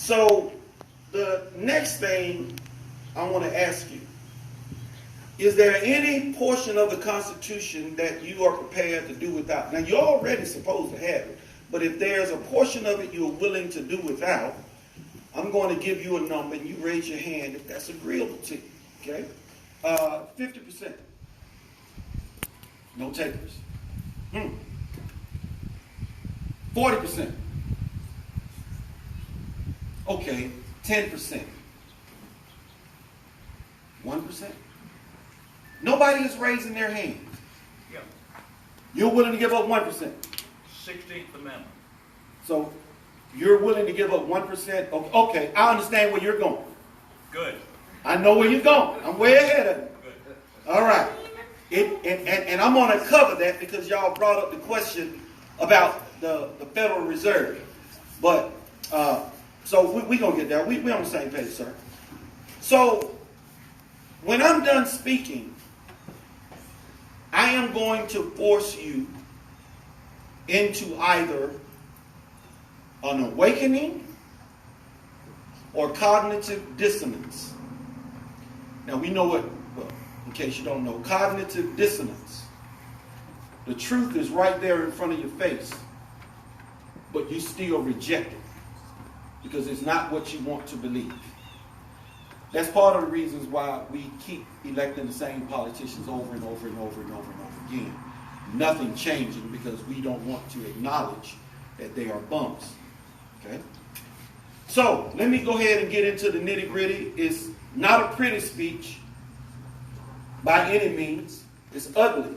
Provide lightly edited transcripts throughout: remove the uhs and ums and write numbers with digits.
So the next thing I want to ask you, is there any portion of the Constitution that you are prepared to do without? Now, you're already supposed to have it, but if there's a portion of it you're willing to do without, I'm going to give you a number, and you raise your hand if that's agreeable to you, okay? 50%. No takers. 40%. Okay, 10%. 1%. Nobody is raising their hands. Yeah. You're willing to give up 1%. 16th Amendment. So you're willing to give up 1%. Okay, I understand where you're going. Good. I know where you're going. I'm way ahead of you. Good. All right. And I'm going to cover that because y'all brought up the question about the Federal Reserve. But, so we're going to get there. We're on the same page, sir. So when I'm done speaking, I am going to force you into either an awakening or cognitive dissonance. Now we know what, well, in case you don't know, cognitive dissonance. The truth is right there in front of your face, but you still reject it because it's not what you want to believe. That's part of the reasons why we keep electing the same politicians over and over and over and over and over again. Nothing changing because we don't want to acknowledge that they are bums. Okay? So, let me go ahead and get into the nitty-gritty. It's not a pretty speech by any means. It's ugly.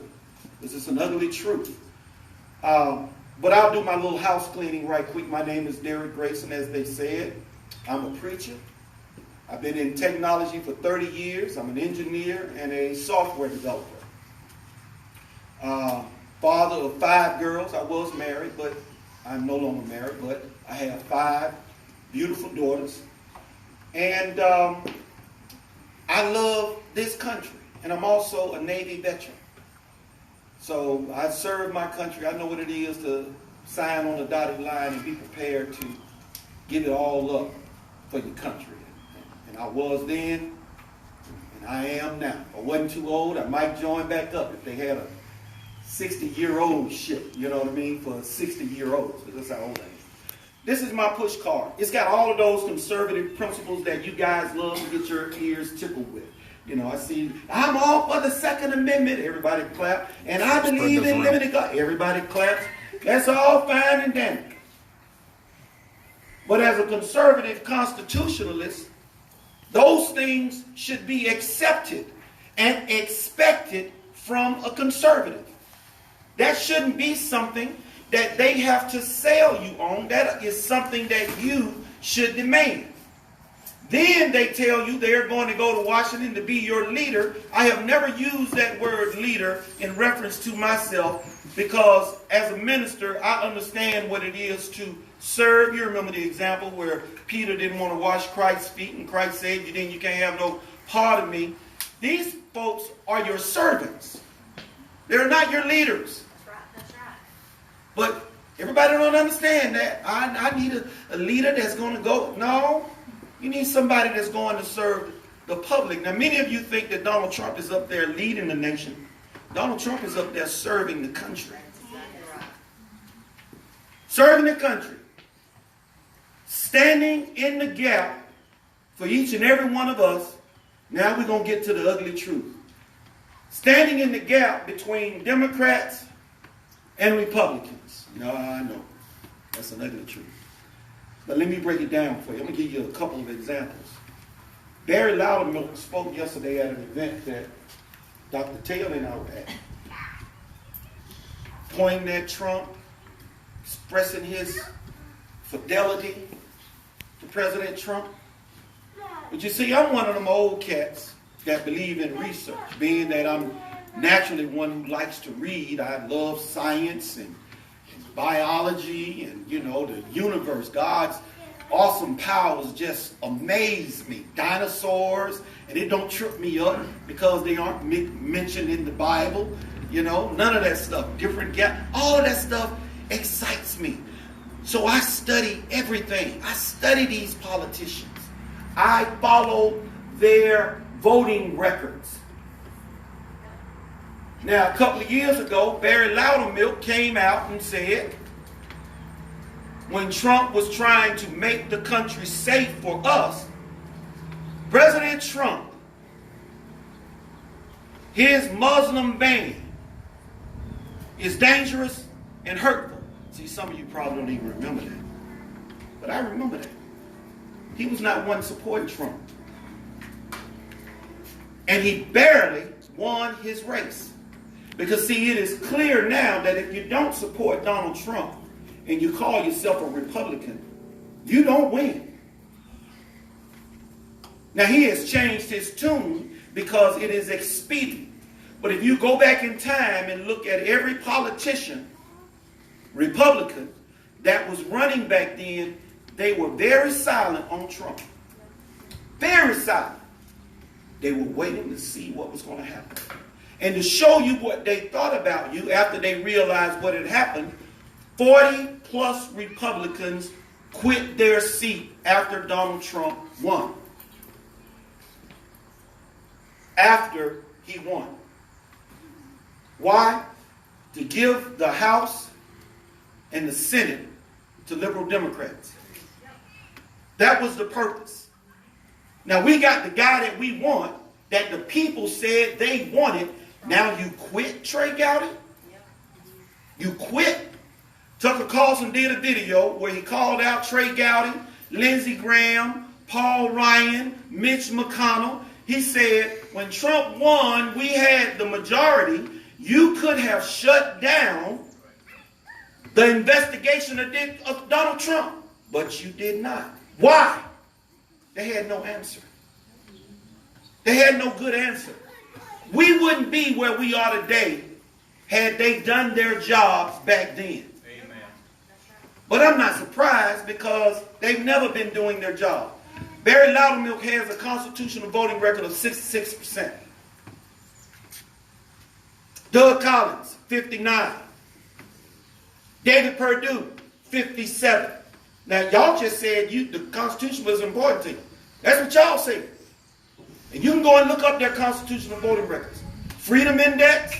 This is an ugly truth. But I'll do my little house cleaning right quick. My name is Derrick, Grayson, as they said. I'm a preacher. I've been in technology for 30 years. I'm an engineer and a software developer. Father of 5 girls. I was married, but I'm no longer married, but I have 5 beautiful daughters. And I love this country. And I'm also a Navy veteran. So I serve my country. I know what it is to sign on the dotted line and be prepared to give it all up for your country. And I was then, and I am now. If I wasn't too old, I might join back up if they had a 60-year-old ship, you know what I mean, for 60-year-olds. That's how old I am. This is my push card. It's got all of those conservative principles that you guys love to get your ears tickled with. You know, I see, I'm all for the Second Amendment. Everybody clap. And I believe in limited God. Everybody claps. That's all fine and dandy. But as a conservative constitutionalist, those things should be accepted and expected from a conservative. That shouldn't be something that they have to sell you on. That is something that you should demand. Then they tell you they're going to go to Washington to be your leader. I have never used that word leader in reference to myself because as a minister, I understand what it is to serve. You remember the example where Peter didn't want to wash Christ's feet and Christ said, you can't have no part of me. These folks are your servants. They're not your leaders. That's right. But everybody don't understand that. I need a leader that's going to go. No. You need somebody that's going to serve the public. Now, many of you think that Donald Trump is up there leading the nation. Donald Trump is up there serving the country. Serving the country. Standing in the gap for each and every one of us. Now we're going to get to the ugly truth. Standing in the gap between Democrats and Republicans. No, I know. That's an ugly truth. But let me break it down for you. I'm going to give you a couple of examples. Barry Loudermilk spoke yesterday at an event that Dr. Taylor and I were at. Pointing at Trump, expressing his fidelity to President Trump. But you see, I'm one of them old cats that believe in research. Being that I'm naturally one who likes to read, I love science and biology and, the universe. God's awesome powers just amaze me. Dinosaurs, and it don't trip me up because they aren't mentioned in the Bible. None of that stuff. Different gap. All of that stuff excites me. So I study everything. I study these politicians. I follow their voting records. Now, a couple of years ago, Barry Loudermilk came out and said, when Trump was trying to make the country safe for us, President Trump, his Muslim ban is dangerous and hurtful. See, some of you probably don't even remember that. But I remember that. He was not one supporting Trump. And he barely won his race. Because, see, it is clear now that if you don't support Donald Trump and you call yourself a Republican, you don't win. Now, he has changed his tune because it is expedient. But if you go back in time and look at every politician, Republican, that was running back then, they were very silent on Trump. Very silent. They were waiting to see what was going to happen. And to show you what they thought about you after they realized what had happened, 40 plus Republicans quit their seat after Donald Trump won. After he won. Why? To give the House and the Senate to liberal Democrats. That was the purpose. Now we got the guy that we want, that the people said they wanted. Now you quit, Trey Gowdy? You quit? Tucker Carlson did a video where he called out Trey Gowdy, Lindsey Graham, Paul Ryan, Mitch McConnell. He said, when Trump won, we had the majority. You could have shut down the investigation of Donald Trump, but you did not. Why? They had no answer. They had no good answer. We wouldn't be where we are today had they done their jobs back then. Amen. But I'm not surprised because they've never been doing their job. Barry Loudermilk has a constitutional voting record of 66%. Doug Collins, 59. David Perdue, 57. Now, y'all just said the Constitution was important to you. That's what y'all said. And you can go and look up their constitutional voting records. Freedom Index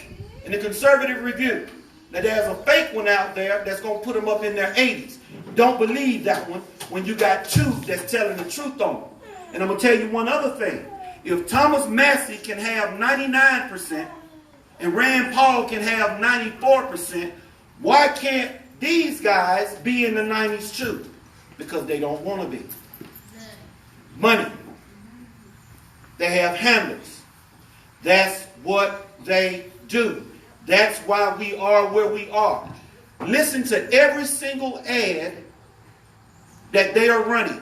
and the Conservative Review. Now, there's a fake one out there that's going to put them up in their 80s. Don't believe that one when you got two that's telling the truth on them. And I'm going to tell you one other thing. If Thomas Massey can have 99% and Rand Paul can have 94%, why can't these guys be in the 90s too? Because they don't want to be. Money. They have handlers. That's what they do. That's why we are where we are. Listen to every single ad that they are running.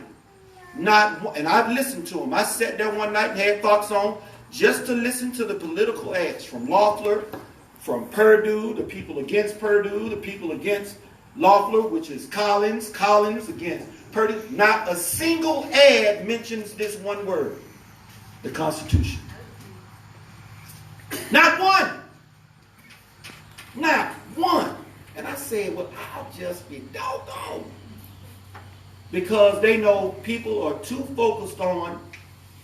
And I've listened to them. I sat there one night and had thoughts on just to listen to the political ads from Loeffler, from Perdue, the people against Perdue, the people against Loeffler, which is Collins against Perdue. Not a single ad mentions this one word, the Constitution. Not one. Not one. And I said, well, I'll just be doggone. Because they know people are too focused on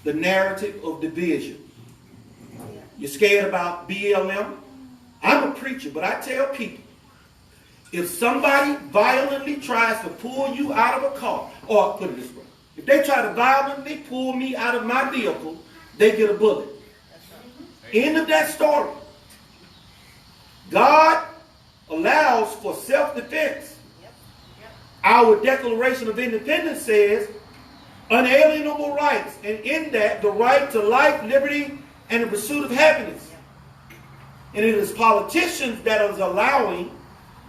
the narrative of division. You're scared about BLM? I'm a preacher, but I tell people, if somebody violently tries to pull you out of a car, or put it this way, if they try to violently pull me out of my vehicle, they get a bullet. End of that story. God allows for self-defense. Our Declaration of Independence says unalienable rights, and in that the right to life, liberty, and the pursuit of happiness. And it is politicians that are allowing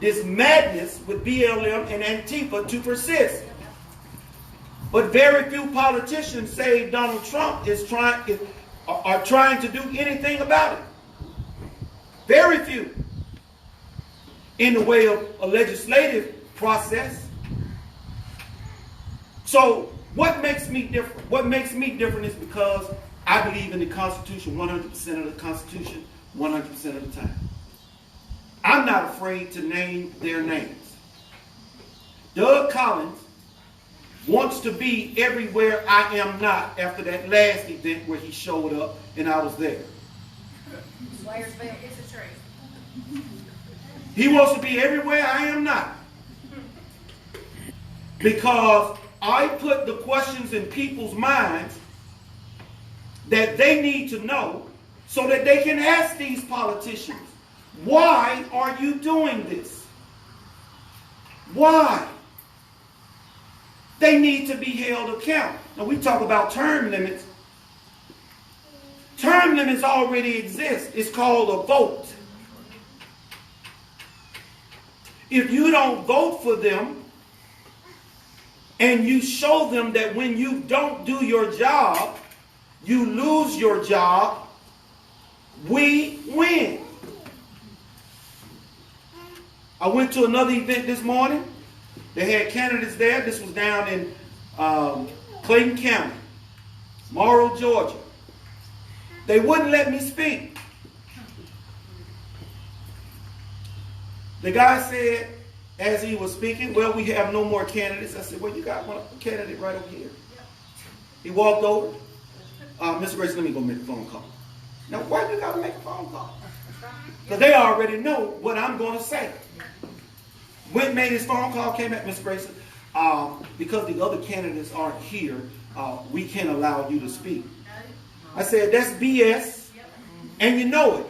this madness with BLM and Antifa to persist. But very few politicians say Donald Trump are trying to do anything about it. Very few. In the way of a legislative process. So what makes me different? What makes me different is because I believe in the Constitution 100% of the Constitution, 100% of the time. I'm not afraid to name their names. Doug Collins wants to be everywhere I am not after that last event where he showed up and I was there. Swayersville is a tree. He wants to be everywhere I am not. Because I put the questions in people's minds that they need to know so that they can ask these politicians, why are you doing this? Why? They need to be held accountable. Now we talk about term limits. Term limits already exist. It's called a vote. If you don't vote for them and you show them that when you don't do your job, you lose your job, we win. I went to another event this morning. They had candidates there. This was down in Clayton County, Morrow, Georgia. They wouldn't let me speak. The guy said, as he was speaking, well, we have no more candidates. I said, well, you got one candidate right over here. He walked over. Mr. Grayson, let me go make a phone call. Now, why you got to make a phone call? Because they already know what I'm going to say. Went, made his phone call, came back, Mr. Grayson. Because the other candidates aren't here, we can't allow you to speak. I said, that's BS, and you know it.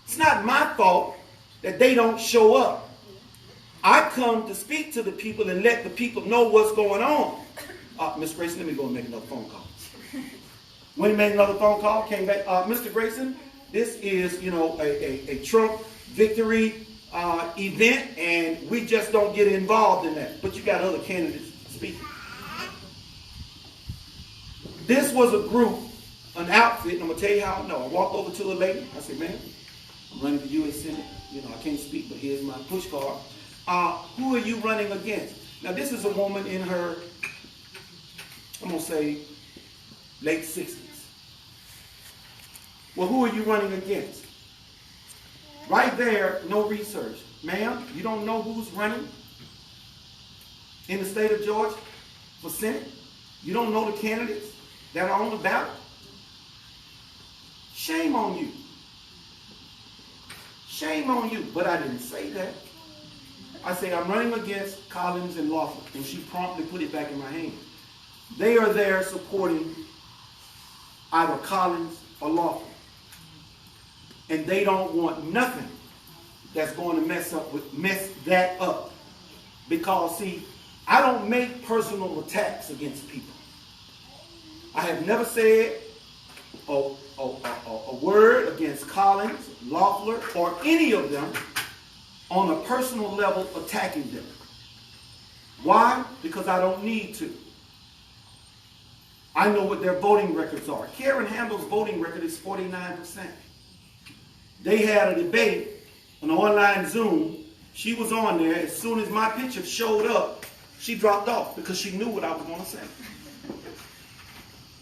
It's not my fault that they don't show up. I come to speak to the people and let the people know what's going on. Ms. Grayson, let me go and make another phone call. When he made another phone call, came back, Mr. Grayson, this is, a Trump victory event, and we just don't get involved in that. But you got other candidates speaking. This was a group, an outfit, and I'm going to tell you how I know. I walked over to a lady. I said, ma'am, I'm running for U.S. Senate. I can't speak, but here's my push card. Who are you running against? Now, this is a woman in her, I'm going to say, late 60s. Well, who are you running against? Right there, no research. Ma'am, you don't know who's running in the state of Georgia for Senate? You don't know the candidates that are on the ballot? Shame on you. Shame on you. But I didn't say that. I say I'm running against Collins and Loeffler, and she promptly put it back in my hand. They are there supporting either Collins or Loeffler. And they don't want nothing that's going to mess that up. Because, see, I don't make personal attacks against people. I have never said a word against Collins, Loeffler, or any of them on a personal level attacking them. Why? Because I don't need to. I know what their voting records are. Karen Handle's voting record is 49%. They had a debate, an online Zoom. She was on there. As soon as my picture showed up, she dropped off because she knew what I was going to say.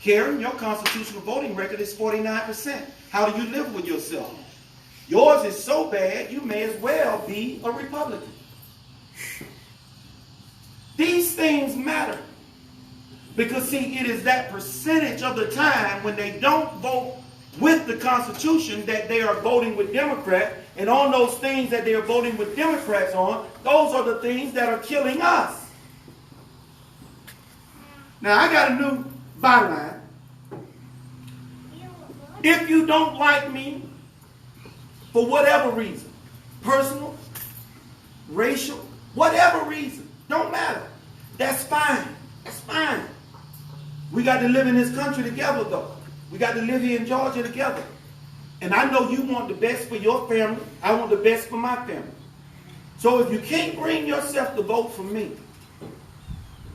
Karen, your constitutional voting record is 49%. How do you live with yourself? Yours is so bad, you may as well be a Republican. These things matter. Because, see, it is that percentage of the time when they don't vote with the Constitution that they are voting with Democrats. And on those things that they are voting with Democrats on, those are the things that are killing us. Now, I got a new byline. If you don't like me, for whatever reason, personal, racial, whatever reason, don't matter. That's fine. That's fine. We got to live in this country together, though. We got to live here in Georgia together. And I know you want the best for your family. I want the best for my family. So if you can't bring yourself to vote for me,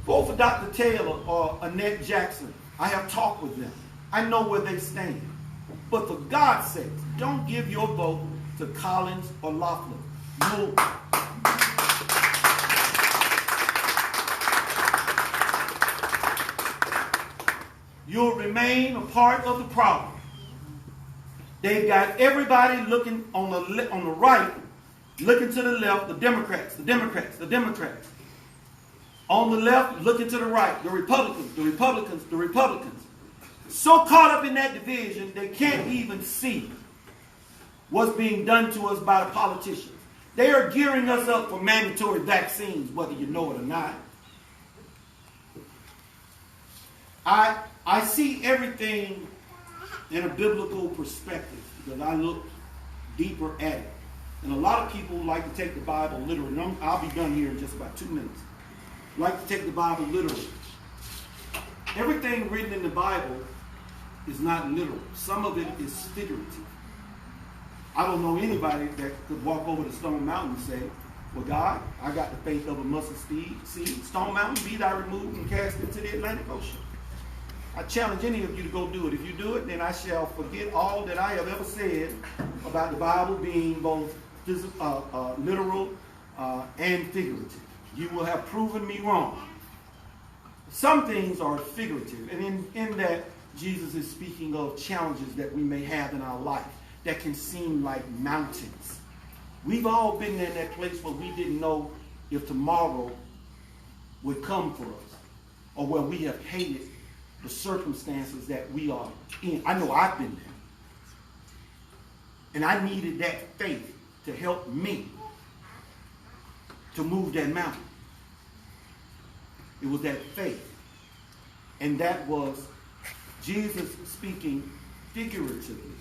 vote for Dr. Taylor or Annette Jackson. I have talked with them. I know where they stand. But for God's sake, don't give your vote to Collins or Loeffler. You'll remain a part of the problem. They've got everybody looking on the right, looking to the left, the Democrats, the Democrats, the Democrats. On the left, looking to the right, the Republicans, the Republicans, the Republicans. So caught up in that division, they can't even see what's being done to us by the politicians. They are gearing us up for mandatory vaccines, whether you know it or not. I see everything in a biblical perspective because I look deeper at it. And a lot of people like to take the Bible literally. And I'll be done here in just about 2 minutes. Like to take the Bible literally. Everything written in the Bible is not literal. Some of it is figurative. I don't know anybody that could walk over to Stone Mountain and say, well, God, I got the faith of a mustard seed. Stone Mountain, be thou removed and cast into the Atlantic Ocean. I challenge any of you to go do it. If you do it, then I shall forget all that I have ever said about the Bible being both literal and figurative. You will have proven me wrong. Some things are figurative, and in that, Jesus is speaking of challenges that we may have in our life that can seem like mountains. We've all been in that place where we didn't know if tomorrow would come for us, or where we have hated the circumstances that we are in. I know I've been there. And I needed that faith to help me to move that mountain. It was that faith. And that was Jesus speaking figuratively.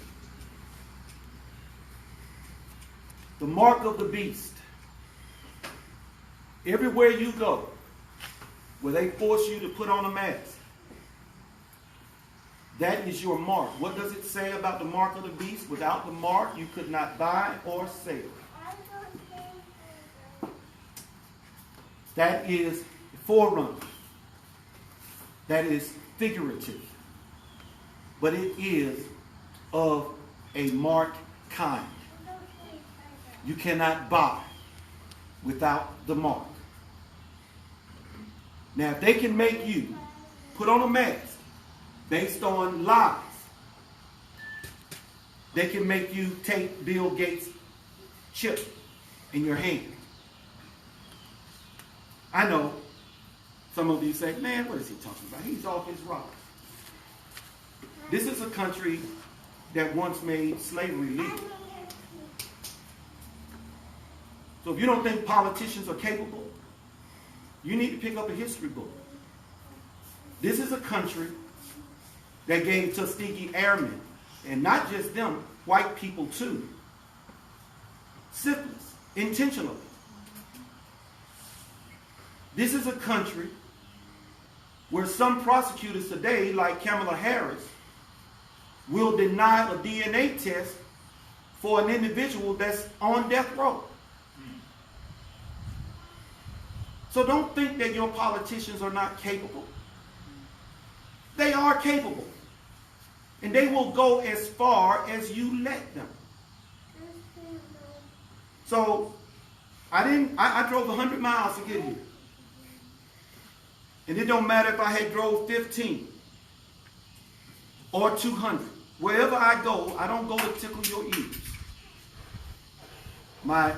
The mark of the beast. Everywhere you go, where they force you to put on a mask, that is your mark. What does it say about the mark of the beast? Without the mark, you could not buy or sell. That is forerunner. That is figurative. But it is of a marked kind. You cannot buy without the mark. Now, if they can make you put on a mask based on lies, they can make you take Bill Gates' chip in your hand. I know some of you say, man, what is he talking about? He's off his rocker. This is a country that once made slavery legal. So if you don't think politicians are capable, you need to pick up a history book. This is a country that gave Tuskegee Airmen, and not just them, white people too, syphilis, intentionally. This is a country where some prosecutors today, like Kamala Harris, will deny a DNA test for an individual that's on death row. So don't think that your politicians are not capable. They are capable. And they will go as far as you let them. So I drove 100 miles to get here. And it don't matter if I had drove 15 or 200. Wherever I go, I don't go to tickle your ears. My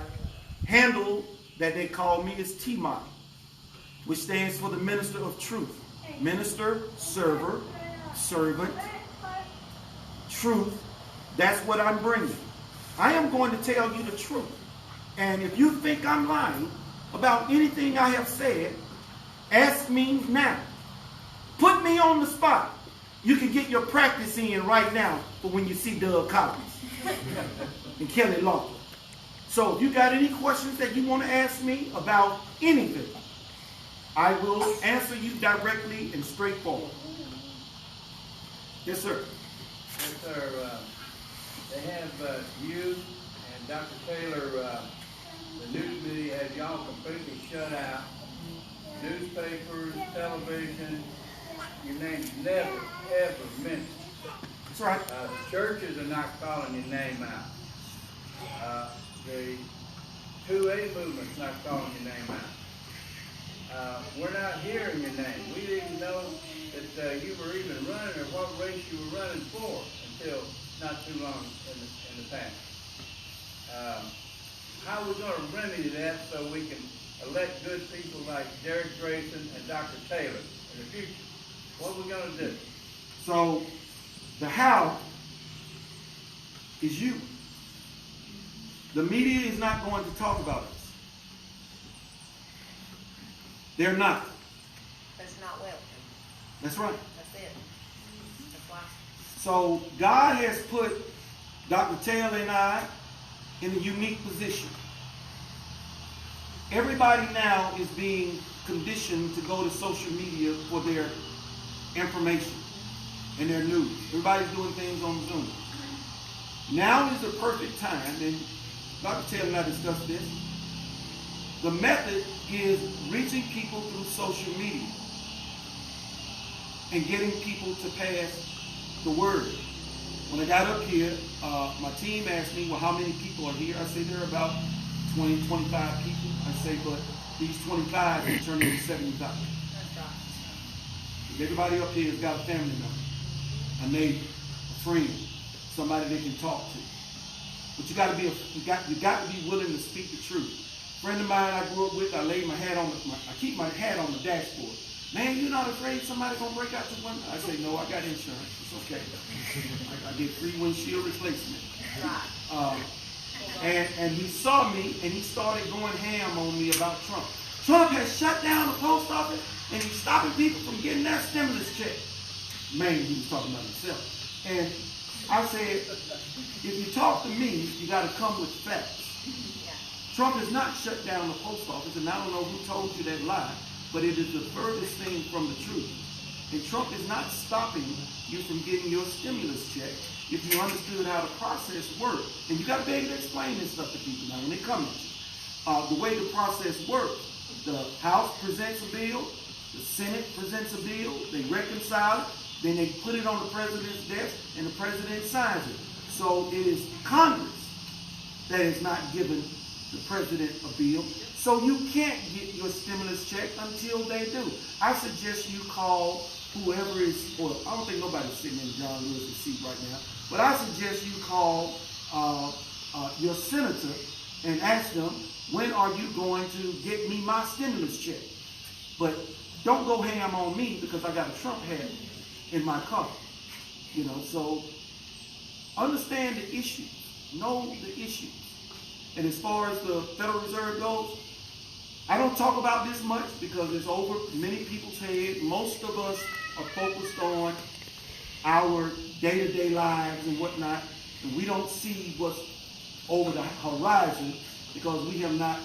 handle that they call me is TMOT, which stands for the Minister of Truth. Minister, server, servant, truth. That's what I'm bringing. I am going to tell you the truth. And if you think I'm lying about anything I have said, ask me now. Put me on the spot. You can get your practice in right now for when you see Doug Collins and Kelly Loeffler. So if you got any questions that you want to ask me about anything, I will answer you directly and straightforward. Yes, sir. Yes, sir. They have you and Dr. Taylor, the news media has y'all completely shut out. Newspapers, television, your name's never, ever mentioned. That's right. The churches are not calling your name out. The 2A movement's not calling your name out. We're not hearing your name. We didn't know that you were even running or what race you were running for until not too long in the past. How are we going to remedy that so we can elect good people like Derrick, Grayson, and Dr. Taylor in the future? What are we going to do? So the how is you. The media is not going to talk about us. They're not. But it's not welcome. That's right. That's it. That's why. So God has put Dr. Taylor and I in a unique position. Everybody now is being conditioned to go to social media for their information and their news. Everybody's doing things on Zoom. Now is the perfect time, and Dr. Taylor and I discussed this. The method is reaching people through social media and getting people to pass the word. When I got up here, my team asked me, well, how many people are here? I said, there are about 20, 25 people. I say, but these 25 will turn into 75. That's right. Everybody up here has got a family member, a neighbor, a friend, somebody they can talk to. But you got to be willing to speak the truth. A friend of mine I grew up with, I laid my hat on I keep my hat on the dashboard. Man, you're not afraid somebody's gonna break out the window? I say, no, I got insurance. It's okay. I get free windshield replacement. Right. And he saw me and he started going ham on me about Trump. Trump has shut down the post office and he's stopping people from getting their stimulus check. Man, he was talking about himself. And I said, if you talk to me, you got to come with facts. Yeah. Trump has not shut down the post office, and I don't know who told you that lie, but it is the furthest thing from the truth. And Trump is not stopping you from getting your stimulus check if you understood how the process works. And you got to be able to explain this stuff to people now when they come at you. The way the process works, the House presents a bill, the Senate presents a bill, they reconcile it, then they put it on the president's desk, and the president signs it. So it is Congress that is not giving the president a bill. So you can't get your stimulus check until they do. I suggest you call whoever is, or I don't think nobody's sitting in John Lewis's seat right now, but I suggest you call your senator and ask them, when are you going to get me my stimulus check? But don't go ham on me because I got a Trump hat in my car. You know, so understand the issue. Know the issue. And as far as the Federal Reserve goes, I don't talk about this much because it's over many people's head. Most of us are focused on our day-to-day lives and whatnot, and we don't see what's over the horizon because we have not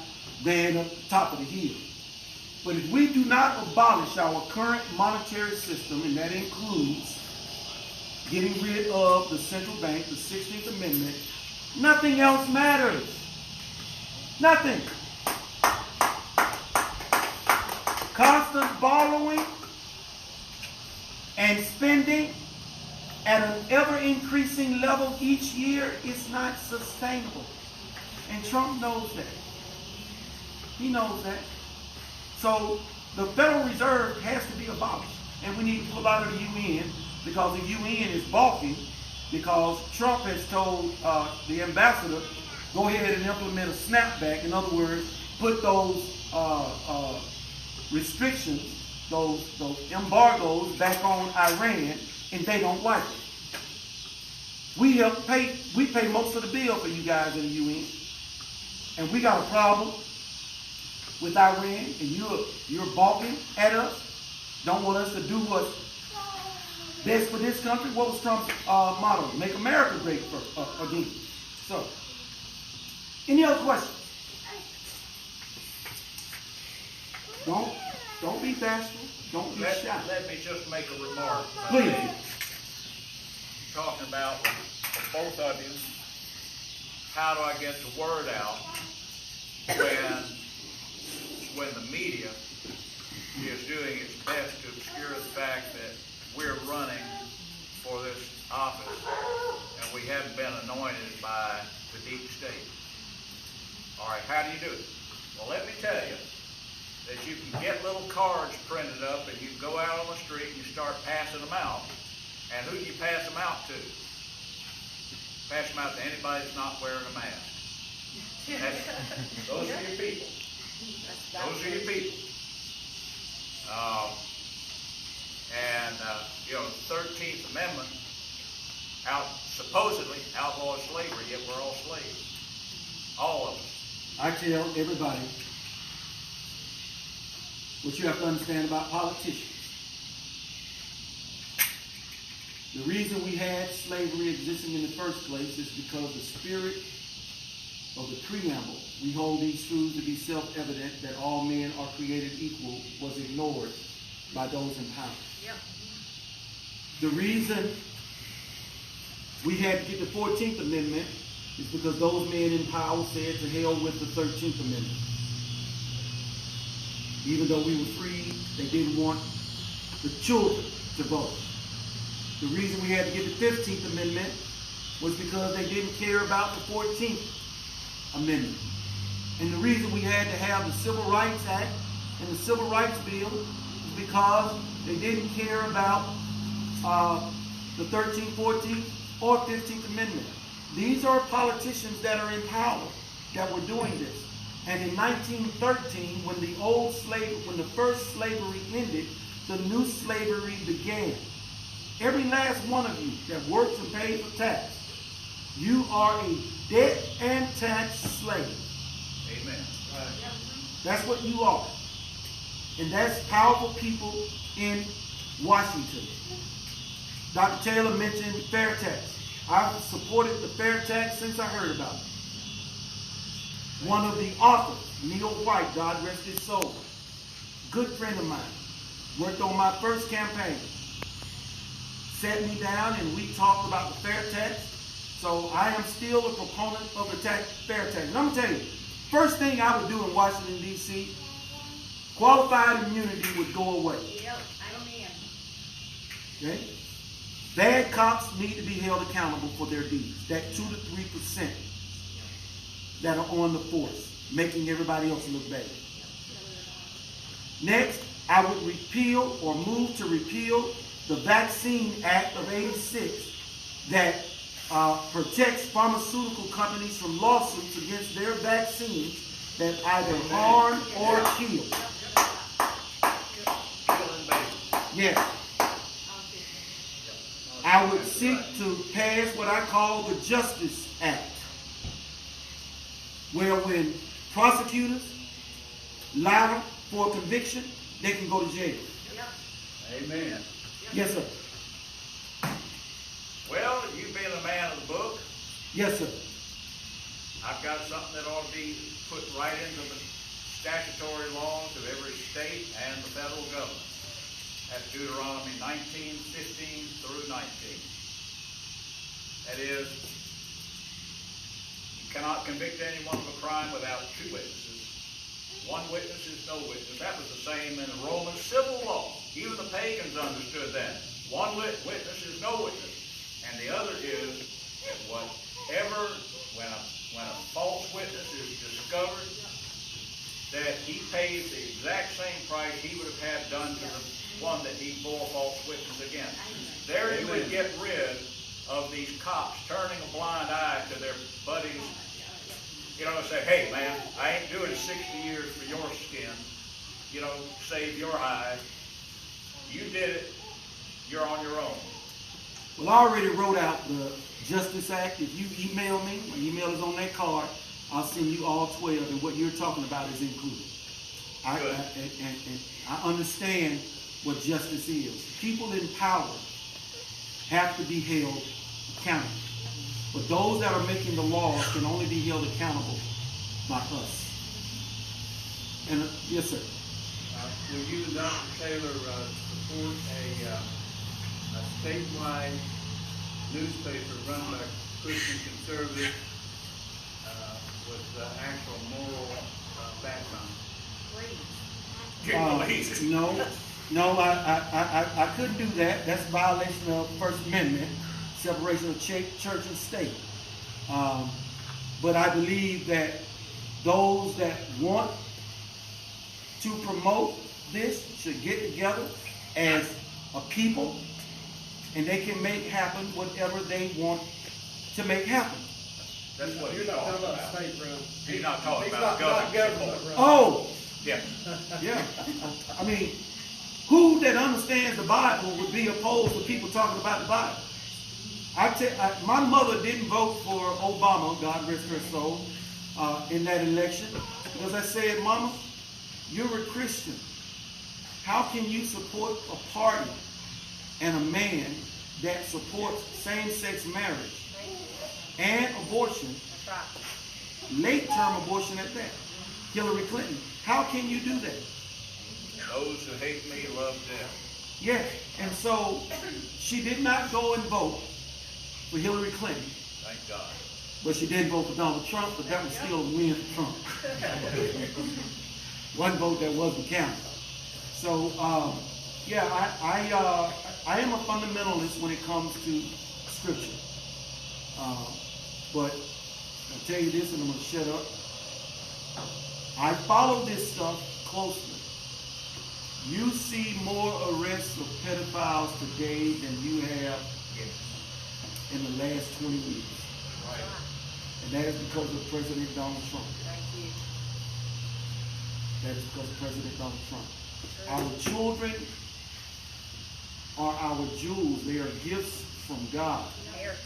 ran up the top of the hill. But if we do not abolish our current monetary system, and that includes getting rid of the central bank, the 16th Amendment, nothing else matters. Nothing. Constant borrowing and spending at an ever-increasing level each year is not sustainable. And Trump knows that. He knows that. So the Federal Reserve has to be abolished. And we need to pull out of the UN because the UN is balking because Trump has told the ambassador, go ahead and implement a snapback. In other words, put those restrictions, those embargoes back on Iran, and they don't like it. We pay most of the bill for you guys in the UN, and we got a problem with Iran, and you're balking at us. Don't want us to do what's best for this country. What was Trump's motto? Make America great again. So, any other questions? Don't be bashful. Don't be shy. Let me just make a remark. Please. Talking about, for both of you, how do I get the word out when the media is doing its best to obscure the fact that we're running for this office and we haven't been anointed by the deep state. All right, how do you do it? Well, let me tell you that you can get little cards printed up and you go out on the street and you start passing them out. And who do you pass them out to? Pass them out to anybody that's not wearing a mask. Those are your people. Those are your people. The 13th Amendment supposedly outlaws slavery, yet we're all slaves. All of us. I tell everybody what you have to understand about politicians. The reason we had slavery existing in the first place is because the spirit of the preamble, we hold these truths to be self-evident that all men are created equal, was ignored by those in power. Yep. The reason we had to get the 14th Amendment is because those men in power said to hell with the 13th Amendment. Even though we were free, they didn't want the children to vote. The reason we had to get the 15th Amendment was because they didn't care about the 14th Amendment. And the reason we had to have the Civil Rights Act and the Civil Rights Bill is because they didn't care about the 13th, 14th, or 15th Amendment. These are politicians that are in power that were doing this. And in 1913, when the first slavery ended, the new slavery began. Every last one of you that works and pays for tax, you are a debt and tax slave. Amen. Right. That's what you are. And that's powerful people in Washington. Dr. Taylor mentioned fair tax. I've supported the fair tax since I heard about it. One of the authors, Neil White, God rest his soul, good friend of mine, worked on my first campaign, sat me down and we talked about the fair tax. So I am still a proponent of the fair tax. And I'm going to tell you, first thing I would do in Washington, D.C., qualified immunity would go away. Yep, amen. Okay? Bad cops need to be held accountable for their deeds. That 2 to 3% that are on the force, making everybody else look bad. Next, I would repeal or move to repeal the Vaccine Act of '86 that protects pharmaceutical companies from lawsuits against their vaccines that either harm or kill. Yes. I would seek to pass what I call the Justice Act, where when prosecutors lie for a conviction, they can go to jail. Amen. Yes, sir. Well, you being a man of the book, Yes, sir. I've got something that ought to be put right into the statutory laws of every state and the federal government. That's Deuteronomy 19:15 through 19. That is, you cannot convict anyone of a crime without two witnesses. One witness is no witness. That was the same in the Roman civil law. Even the pagans understood that. One witness is no witness. And the other is that whatever, when a false witness is discovered, that he pays the exact same price he would have had done to the one that he bore false witness against. There you would get rid of these cops turning a blind eye to their buddies. You know, say, hey man, I ain't doing 60 years for your skin. You know, save your hide. You did it. You're on your own. Well, I already wrote out the Justice Act. If you email me, my email is on that card, I'll send you all 12, and what you're talking about is included. I understand what justice is. People in power have to be held accountable. But those that are making the laws can only be held accountable by us. And yes, sir. Will you, Dr. Taylor, support a statewide newspaper run by Christian conservatives with actual moral background? No, I couldn't do that. That's a violation of First Amendment, separation of church and state. But I believe that those that want to promote this should get together as a people, and they can make happen whatever they want to make happen. That's what You're he's not talking talking about about. state room. He's not talking He's about not government. government run. Oh, Yeah. Yeah. I mean, who that understands the Bible would be opposed to people talking about the Bible? My mother didn't vote for Obama, God rest her soul, in that election. Because I said, Mama, you're a Christian. How can you support a party and a man that supports same-sex marriage and abortion, That's right. late-term abortion at that? Hillary Clinton. How can you do that? Those who hate me love them. Yes. And so she did not go and vote for Hillary Clinton, Thank God. but she did vote for Donald Trump, but that was still a win for Trump. One vote that wasn't counted. So, yeah, I am a fundamentalist when it comes to Scripture. But I'll tell you this, and I'm going to shut up. I follow this stuff closely. You see more arrests of pedophiles today than you have in the last 20 years. Right. And that is because of President Donald Trump. Thank you. That is because of President Donald Trump. Our children are our jewels. They are gifts from God. Heritage.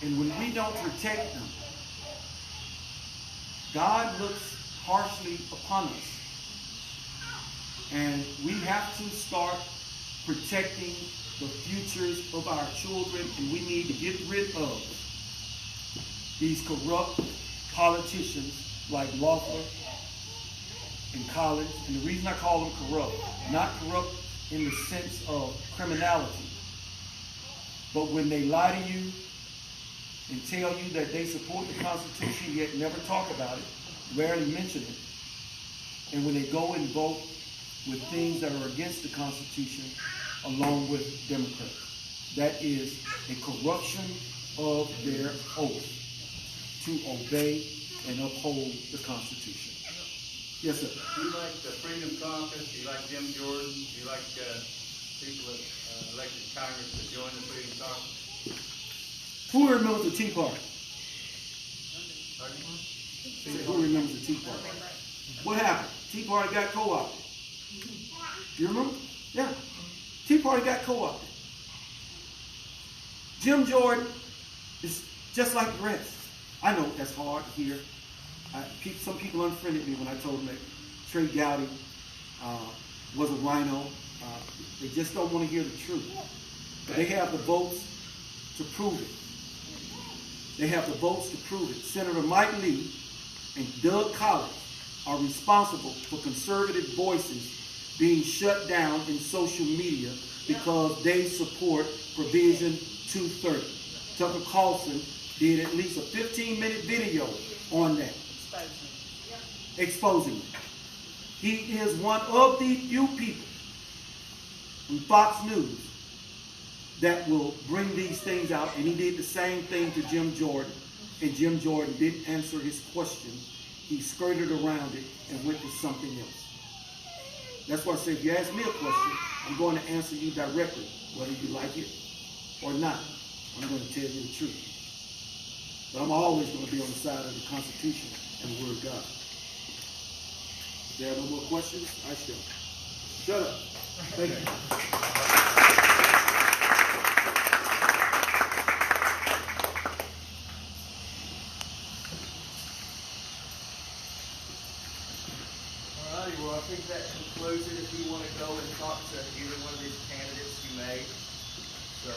And when we don't protect them, God looks harshly upon us. And we have to start protecting the futures of our children, and we need to get rid of these corrupt politicians like Loeffler and Collins. And the reason I call them corrupt, not corrupt in the sense of criminality, but when they lie to you and tell you that they support the Constitution yet never talk about it, rarely mention it, and when they go and vote with things that are against the Constitution along with Democrats. That is a corruption of their oath to obey and uphold the Constitution. Yes, sir. Do you like the Freedom Caucus? Do you like Jim Jordan? Do you like people that elected Congress to join the Freedom Caucus? Who remembers the Tea Party? Pardon? Who remembers the Tea Party? What happened? Tea Party got co-opted. You remember? Yeah. Tea Party got co-opted. Jim Jordan is just like the rest. I know that's hard to hear. Some people unfriended me when I told them that Trey Gowdy was a rhino. They just don't want to hear the truth. But they have the votes to prove it. They have the votes to prove it. Senator Mike Lee and Doug Collins are responsible for conservative voices being shut down in social media because they support Provision 230. Tucker Carlson did at least a 15-minute video on that, exposing it. He is one of the few people on Fox News that will bring these things out, and he did the same thing to Jim Jordan, and Jim Jordan didn't answer his question. He skirted around it and went to something else. That's why I say if you ask me a question, I'm going to answer you directly, whether you like it or not. I'm going to tell you the truth. But I'm always going to be on the side of the Constitution and the Word of God. If there are no more questions, I shall. Shut up. Thank you. Alrighty, well, I think that concludes it. If you want to go and talk to either one of these candidates, you may. So.